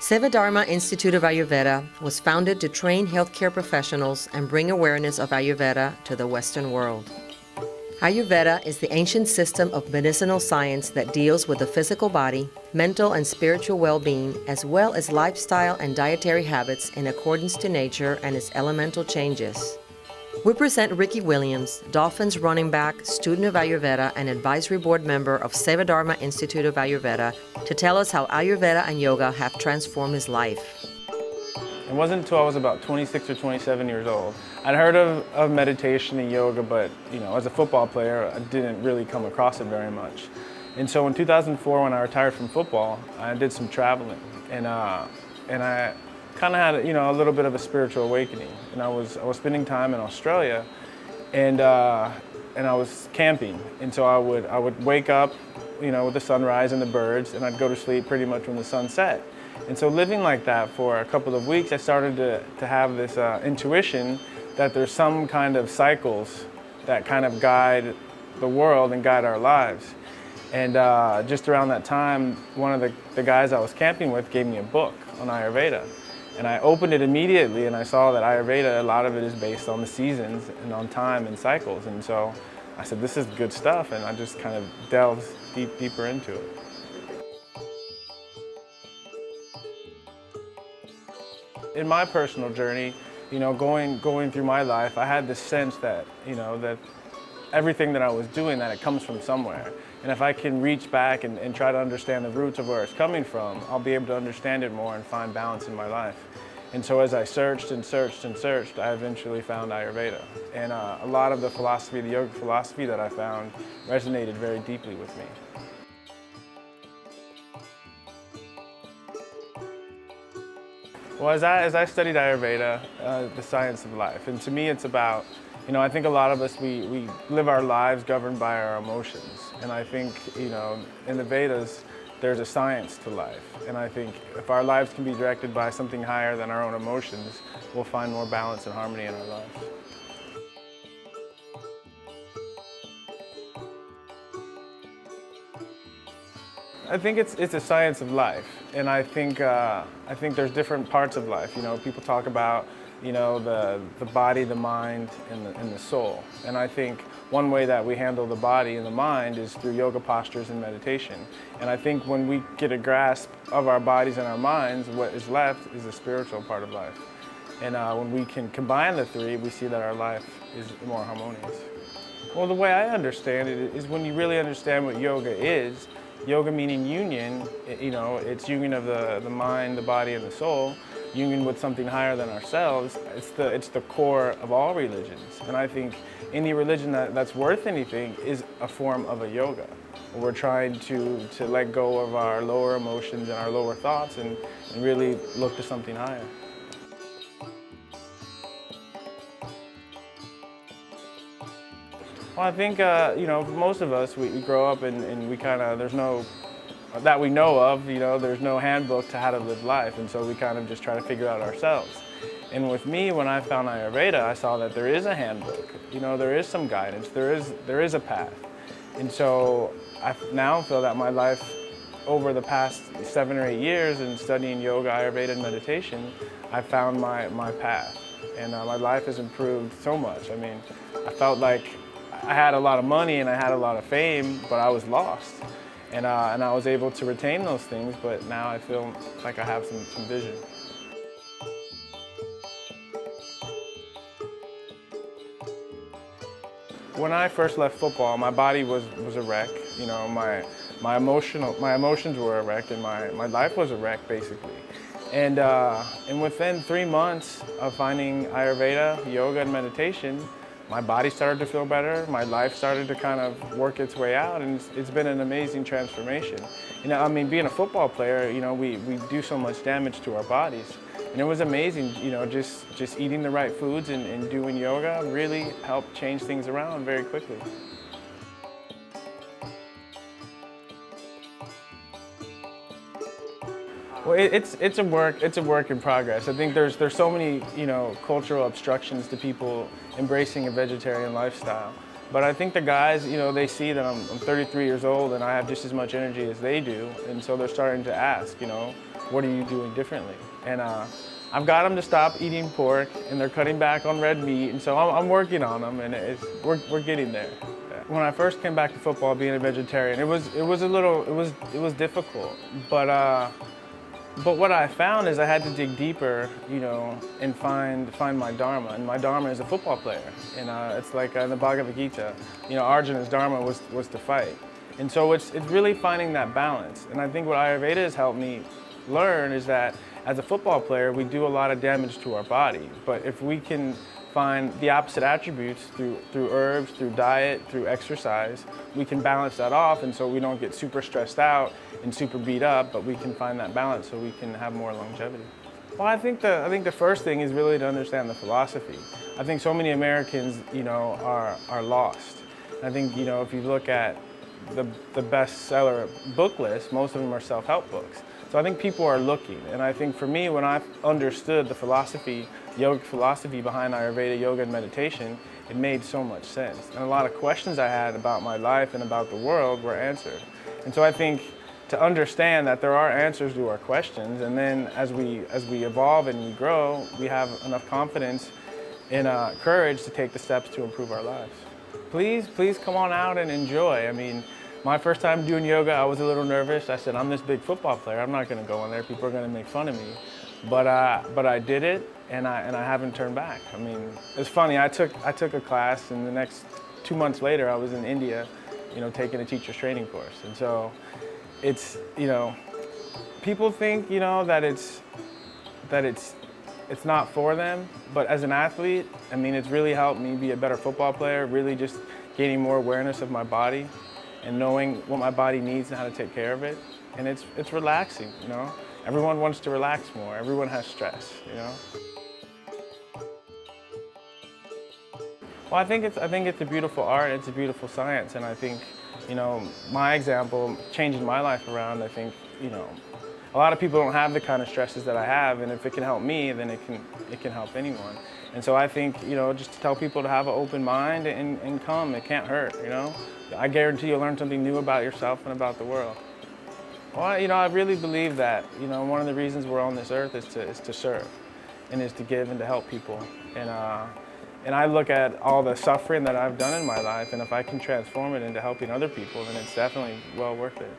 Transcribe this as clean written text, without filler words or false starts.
Seva Dharma Institute of Ayurveda was founded to train healthcare professionals and bring awareness of Ayurveda to the Western world. Ayurveda is the ancient system of medicinal science that deals with the physical body, mental and spiritual well-being, as well as lifestyle and dietary habits in accordance to nature and its elemental changes. We present Ricky Williams, Dolphins running back, student of Ayurveda, and advisory board member of Seva Dharma Institute of Ayurveda, to tell us how Ayurveda and yoga have transformed his life. It wasn't until I was about 26 or 27 years old. I'd heard of meditation and yoga, but as a football player, I didn't really come across it very much. And so in 2004, when I retired from football, I did some traveling, and I kind of had a little bit of a spiritual awakening. And I was spending time in Australia, and I was camping. And so I would wake up, with the sunrise and the birds, and I'd go to sleep pretty much when the sun set. And so living like that for a couple of weeks, I started to have this intuition that there's some kind of cycles that kind of guide the world and guide our lives. And just around that time, one of the guys I was camping with gave me a book on Ayurveda. And I opened it immediately, and I saw that Ayurveda, a lot of it is based on the seasons and on time and cycles. And so I said, this is good stuff, and I just kind of delved deeper into it. In my personal journey, going through my life, I had this sense that, that everything that I was doing, that it comes from somewhere. And if I can reach back and try to understand the roots of where it's coming from, I'll be able to understand it more and find balance in my life. And so as I searched and searched and searched, I eventually found Ayurveda. And a lot of the philosophy, the yoga philosophy that I found, resonated very deeply with me. Well, as I studied Ayurveda, the science of life, and to me it's about, I think a lot of us, we live our lives governed by our emotions. And I think, in the Vedas, there's a science to life. And I think if our lives can be directed by something higher than our own emotions, we'll find more balance and harmony in our lives. I think it's a science of life, and I think there's different parts of life. People talk about the body, the mind, and the soul. And I think one way that we handle the body and the mind is through yoga postures and meditation. And I think when we get a grasp of our bodies and our minds, what is left is the spiritual part of life. And when we can combine the three, we see that our life is more harmonious. Well, the way I understand it is when you really understand what yoga is, yoga meaning union, it's union of the mind, the body, and the soul, union with something higher than ourselves. It's the core of all religions. And I think any religion that's worth anything is a form of a yoga. We're trying to let go of our lower emotions and our lower thoughts and really look to something higher. Well, I think, most of us, we grow up and we kind of, that we know of, there's no handbook to how to live life, and so we kind of just try to figure out ourselves. And with me, when I found Ayurveda, I saw that there is a handbook, there is some guidance, there is a path. And so I now feel that my life, over the past 7 or 8 years in studying yoga, Ayurveda, and meditation, I found my path. And my life has improved so much. I mean, I felt like I had a lot of money and I had a lot of fame, but I was lost. And I was able to retain those things, but now I feel like I have some vision. When I first left football, my body was a wreck. My emotions were a wreck, and my life was a wreck, basically. And within 3 months of finding Ayurveda, yoga, and meditation, my body started to feel better, my life started to kind of work its way out, and it's been an amazing transformation. Being a football player, we do so much damage to our bodies. And it was amazing, just eating the right foods and doing yoga really helped change things around very quickly. Well, it's a work in progress. I think there's so many cultural obstructions to people embracing a vegetarian lifestyle. But I think the guys, they see that I'm 33 years old and I have just as much energy as they do, and so they're starting to ask, what are you doing differently? And I've got them to stop eating pork, and they're cutting back on red meat, and so I'm working on them, and we're getting there. When I first came back to football, being a vegetarian, it was difficult, but what I found is I had to dig deeper, you know, and find my Dharma. And my Dharma is a football player. And it's like in the Bhagavad Gita, you know, Arjuna's Dharma was to fight. And so it's really finding that balance. And I think what Ayurveda has helped me learn is that as a football player, we do a lot of damage to our body. But if we can find the opposite attributes through herbs, through diet, through exercise, we can balance that off, and so we don't get super stressed out and super beat up, but we can find that balance so we can have more longevity. Well, I think the first thing is really to understand the philosophy. I think so many Americans, you know, are lost. I think, you know, if you look at the bestseller book list, most of them are self-help books. So I think people are looking, and I think for me, when I understood the philosophy, yogic philosophy behind Ayurveda, yoga, and meditation, it made so much sense. And a lot of questions I had about my life and about the world were answered. And so I think to understand that there are answers to our questions, and then as we evolve and we grow, we have enough confidence and courage to take the steps to improve our lives. Please come on out and enjoy. I mean, my first time doing yoga, I was a little nervous. I said, I'm this big football player. I'm not going to go in there. People are going to make fun of me. But I did it, and I haven't turned back. I mean, it's funny. I took a class, and the next 2 months later, I was in India, you know, taking a teacher's training course. And so, it's, you know, people think, you know, that it's not for them. But as an athlete, I mean, it's really helped me be a better football player. Really, just gaining more awareness of my body and knowing what my body needs and how to take care of it. And it's relaxing, you know. Everyone wants to relax more. Everyone has stress, you know. Well, I think it's a beautiful art. It's a beautiful science, and I think, you know, my example changing my life around. I think, you know, a lot of people don't have the kind of stresses that I have, and if it can help me, then it can help anyone. And so I think, you know, just to tell people to have an open mind and come. It can't hurt, you know. I guarantee you'll learn something new about yourself and about the world. Well, you know, I really believe that, you know, one of the reasons we're on this earth is to serve, and is to give and to help people. And I look at all the suffering that I've done in my life, and if I can transform it into helping other people, then it's definitely well worth it.